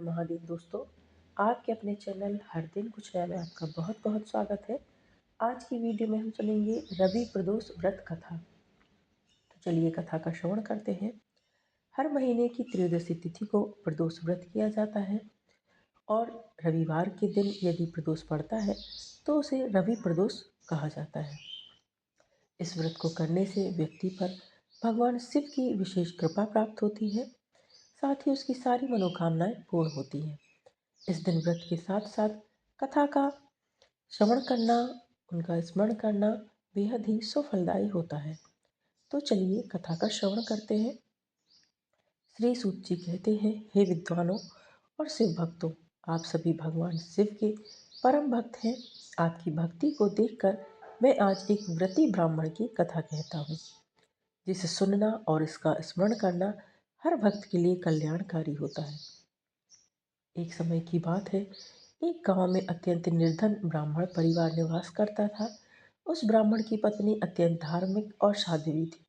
हर महादेव दोस्तों, आपके अपने चैनल हर दिन कुछ नया में आपका बहुत बहुत स्वागत है। आज की वीडियो में हम चलेंगे रवि प्रदोष व्रत कथा। तो चलिए कथा का श्रवण करते हैं। हर महीने की त्रयोदशी तिथि को प्रदोष व्रत किया जाता है और रविवार के दिन यदि प्रदोष पड़ता है तो उसे रवि प्रदोष कहा जाता है। इस व्रत को करने से व्यक्ति पर भगवान शिव की विशेष कृपा प्राप्त होती है, साथ ही उसकी सारी मनोकामनाएं पूर्ण होती हैं। इस दिन व्रत के साथ साथ कथा का श्रवण करना, उनका स्मरण करना बेहद ही सुफलदायी होता है। तो चलिए कथा का श्रवण करते हैं। श्री सूत जी कहते हैं, हे विद्वानों और शिव भक्तों, आप सभी भगवान शिव के परम भक्त हैं। आपकी भक्ति को देखकर मैं आज एक व्रती ब्राह्मण की कथा कहता हूँ, जिसे सुनना और इसका स्मरण करना हर भक्त के लिए कल्याणकारी होता है। एक समय की बात है, एक गांव में अत्यंत निर्धन ब्राह्मण परिवार निवास करता था। उस ब्राह्मण की पत्नी अत्यंत धार्मिक और साध्वी थी,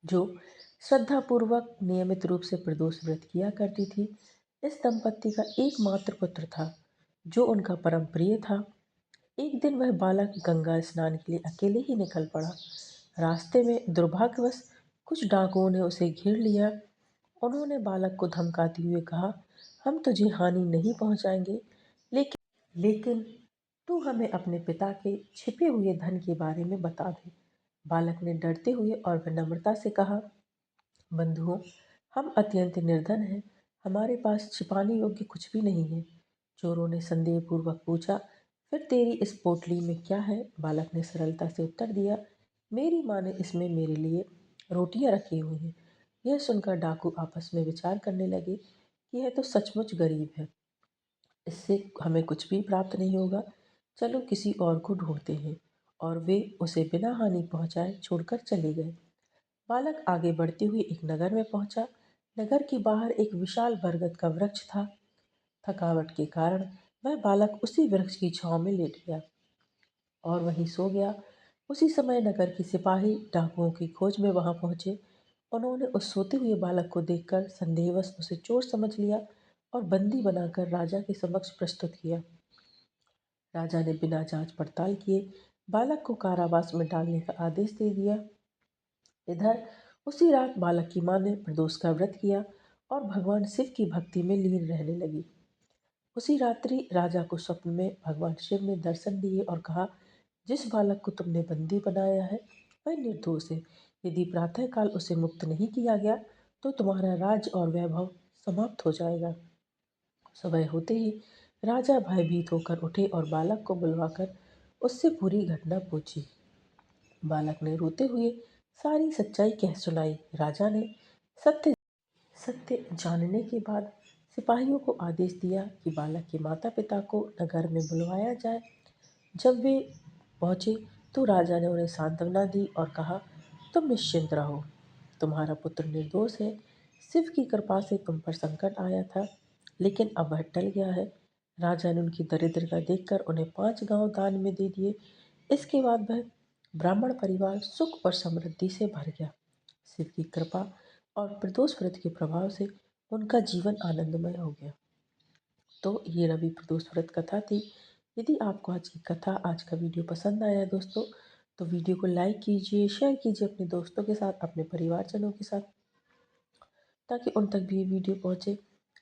जो श्रद्धापूर्वक नियमित रूप से प्रदोष व्रत किया करती थी। इस दंपत्ति का एकमात्र पुत्र था, जो उनका परम प्रिय था। एक दिन वह बालक गंगा स्नान के लिए अकेले ही निकल पड़ा। रास्ते में दुर्भाग्यवश कुछ डाकुओं ने उसे घेर लिया। उन्होंने बालक को धमकाते हुए कहा, हम तुझे हानि नहीं पहुंचाएंगे, लेकिन तू हमें अपने पिता के छिपे हुए धन के बारे में बता दे। बालक ने डरते हुए और विनम्रता से कहा, बंधुओं, हम अत्यंत निर्धन हैं, हमारे पास छिपाने योग्य कुछ भी नहीं है। चोरों ने संदेहपूर्वक पूछा, फिर तेरी इस पोटली में क्या है? बालक ने सरलता से उत्तर दिया, मेरी माँ ने इसमें मेरे लिए रोटियां रखी हुई हैं। यह सुनकर डाकू आपस में विचार करने लगे कि यह तो सचमुच गरीब है, इससे हमें कुछ भी प्राप्त नहीं होगा। चलो किसी और को ढूंढते हैं। और वे उसे बिना हानि पहुंचाए छोड़कर चले गए। बालक आगे बढ़ते हुए एक नगर में पहुंचा। नगर के बाहर एक विशाल बरगद का वृक्ष था। थकावट के कारण वह बालक उसी वृक्ष की छांव में लेट गया और वहीं सो गया। उसी समय नगर के सिपाही डाकुओं की खोज में वहां पहुंचे। उन्होंने उस सोते हुए बालक को देखकर संदेहवश उसे चोर समझ लिया और बंदी बनाकर राजा के समक्ष प्रस्तुत किया। राजा ने बिना जांच पड़ताल किए बालक को कारावास में डालने का आदेश दे दिया। इधर उसी रात बालक की मां ने प्रदोष का व्रत किया और भगवान शिव की भक्ति में लीन रहने लगी। उसी रात्रि राजा को स्वप्न में भगवान शिव ने दर्शन दिए और कहा, जिस बालक को तुमने बंदी बनाया है वह निर्दोष है। यदि प्रातःकाल उसे मुक्त नहीं किया गया तो तुम्हारा राज और वैभव समाप्त हो जाएगा। सुबह होते ही राजा भयभीत होकर उठे और बालक को बुलवाकर उससे पूरी घटना पूछी। बालक ने रोते हुए सारी सच्चाई कह सुनाई। राजा ने सत्य सत्य जानने के बाद सिपाहियों को आदेश दिया कि बालक के माता पिता को नगर में बुलवाया जाए। जब वे पहुंचे तो राजा ने उन्हें सांत्वना दी और कहा, तुम निश्चिंत रहो, तुम्हारा पुत्र निर्दोष है। शिव की कृपा से तुम पर संकट आया था, लेकिन अब वह टल गया है। राजा ने उनकी दरिद्रता देखकर उन्हें 5 गांव दान में दे दिए। इसके बाद वह ब्राह्मण परिवार सुख और समृद्धि से भर गया। शिव की कृपा और प्रदोष व्रत के प्रभाव से उनका जीवन आनंदमय हो गया। तो ये रवि प्रदोष व्रत कथा थी। यदि आपको आज की कथा, आज का वीडियो पसंद आया है दोस्तों, तो वीडियो को लाइक कीजिए, शेयर कीजिए अपने दोस्तों के साथ, अपने परिवारजनों के साथ, ताकि उन तक भी ये वीडियो पहुँचे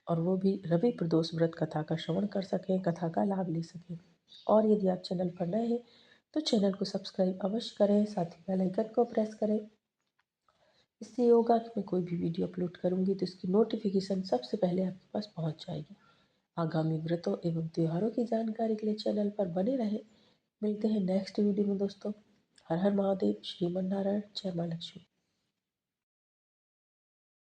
और वो भी रवि प्रदोष व्रत कथा का श्रवण कर सकें, कथा का लाभ ले सकें। और यदि आप चैनल पर नए हैं तो चैनल को सब्सक्राइब अवश्य करें, साथ ही बेल आइकन को प्रेस करें। इससे ये होगा कि मैं कोई भी वीडियो अपलोड करूँगी तो इसकी नोटिफिकेशन सबसे पहले आपके पास पहुँच जाएगी। आगामी व्रतों एवं त्योहारों की जानकारी के लिए चैनल पर बने रहें। मिलते हैं नेक्स्ट वीडियो में दोस्तों। हर हर महादेव, श्रीमन नारायण, जय माँ लक्ष्मी।